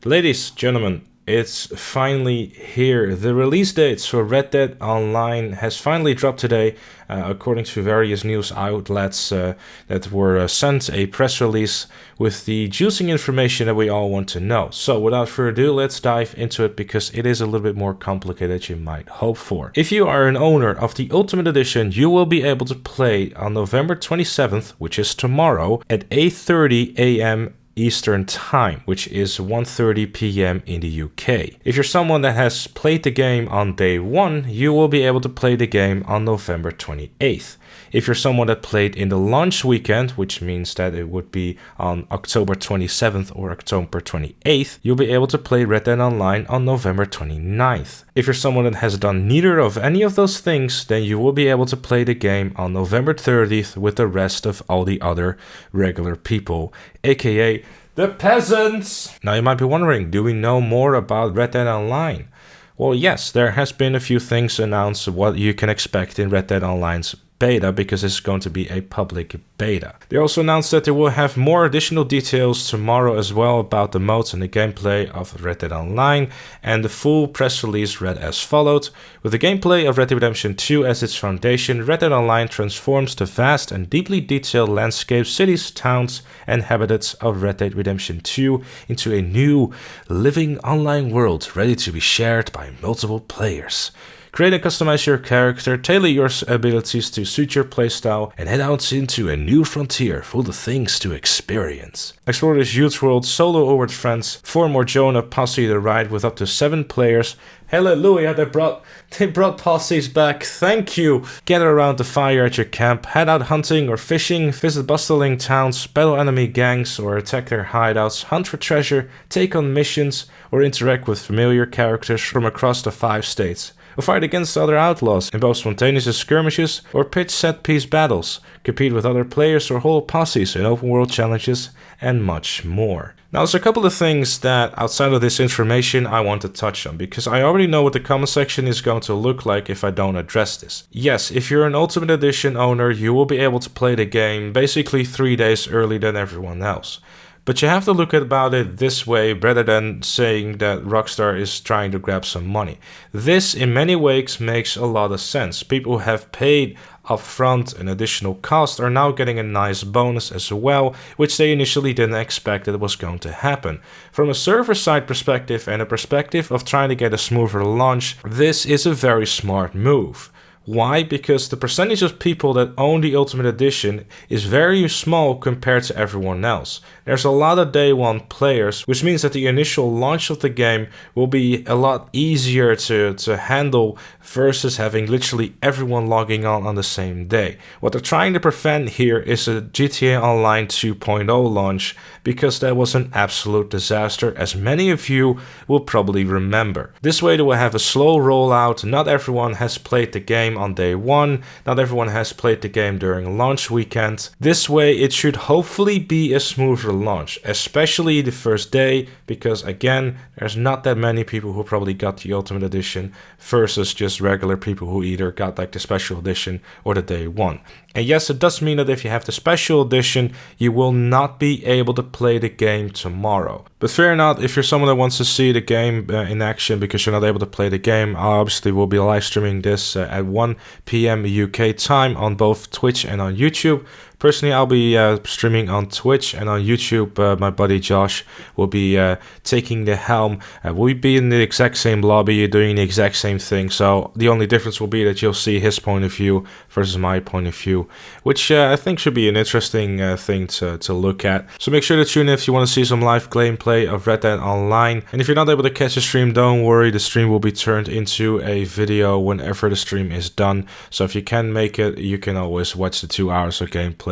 Ladies, gentlemen, it's finally here. The release dates for Red Dead Online has finally dropped today, according to various news outlets that were sent a press release with the juicing information that we all want to know. So without further ado, let's dive into it because it is a little bit more complicated than you might hope for. If you are an owner of the Ultimate Edition, you will be able to play on November 27th, which is tomorrow, at 8:30 a.m. Eastern Time, which is 1:30 p.m. in the UK. If you're someone that has played the game on day 1, you will be able to play the game on November 28th. If you're someone that played in the launch weekend, which means that it would be on October 27th or October 28th, you'll be able to play Red Dead Online on November 29th. If you're someone that has done neither of any of those things, then you will be able to play the game on November 30th with the rest of all the other regular people, aka the peasants! Now you might be wondering, do we know more about Red Dead Online? Well, yes, there has been a few things announced what you can expect in Red Dead Online's beta, because it's going to be a public beta. They also announced that they will have more additional details tomorrow as well about the modes and the gameplay of Red Dead Online, and the full press release read as followed. With the gameplay of Red Dead Redemption 2 as its foundation, Red Dead Online transforms the vast and deeply detailed landscapes, cities, towns, and habitats of Red Dead Redemption 2 into a new, living online world ready to be shared by multiple players. Create and customize your character, tailor your abilities to suit your playstyle, and head out into a new frontier full of things to experience. Explore this huge world solo or with friends, form or join a posse to ride with up to 7 players. Hallelujah, they brought posses back, thank you! Gather around the fire at your camp, head out hunting or fishing, visit bustling towns, battle enemy gangs or attack their hideouts, hunt for treasure, take on missions, or interact with familiar characters from across the 5 states. Or fight against other outlaws in both spontaneous skirmishes or pitch set-piece battles, compete with other players or hold posses in open-world challenges, and much more. Now there's a couple of things that outside of this information I want to touch on, because I already know what the comment section is going to look like if I don't address this. Yes, if you're an Ultimate Edition owner, you will be able to play the game basically 3 days earlier than everyone else. But you have to look about it this way rather than saying that Rockstar is trying to grab some money. This in many ways makes a lot of sense. People who have paid upfront an additional cost are now getting a nice bonus as well, which they initially didn't expect that was going to happen. From a server side perspective and a perspective of trying to get a smoother launch, this is a very smart move. Why? Because the percentage of people that own the Ultimate Edition is very small compared to everyone else. There's a lot of day 1 players, which means that the initial launch of the game will be a lot easier to handle versus having literally everyone logging on the same day. What they're trying to prevent here is a GTA Online 2.0 launch, because that was an absolute disaster, as many of you will probably remember. This way they will have a slow rollout. Not everyone has played the game on day 1, not everyone has played the game during launch weekend. This way it should hopefully be a smoother launch, especially the first day, because again, there's not that many people who probably got the Ultimate Edition versus just regular people who either got like the Special Edition or the day 1. And yes, it does mean that if you have the Special Edition, you will not be able to play the game tomorrow. But fear not, if you're someone that wants to see the game in action because you're not able to play the game, I obviously will be live streaming this at 1 p.m. UK time on both Twitch and on YouTube. Personally, I'll be streaming on Twitch, and on YouTube, my buddy Josh will be taking the helm. We'll be in the exact same lobby, doing the exact same thing, so the only difference will be that you'll see his point of view versus my point of view, which I think should be an interesting thing to look at. So make sure to tune in if you want to see some live gameplay of Red Dead Online. And if you're not able to catch the stream, don't worry, the stream will be turned into a video whenever the stream is done. So if you can make it, you can always watch the 2 hours of gameplay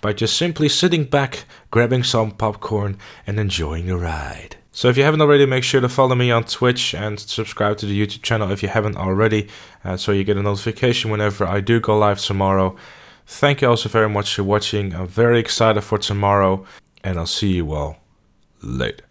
by just simply sitting back, grabbing some popcorn, and enjoying the ride. So if you haven't already, make sure to follow me on Twitch and subscribe to the YouTube channel if you haven't already, so you get a notification whenever I do go live tomorrow. Thank you also very much for watching. I'm very excited for tomorrow, and I'll see you all later.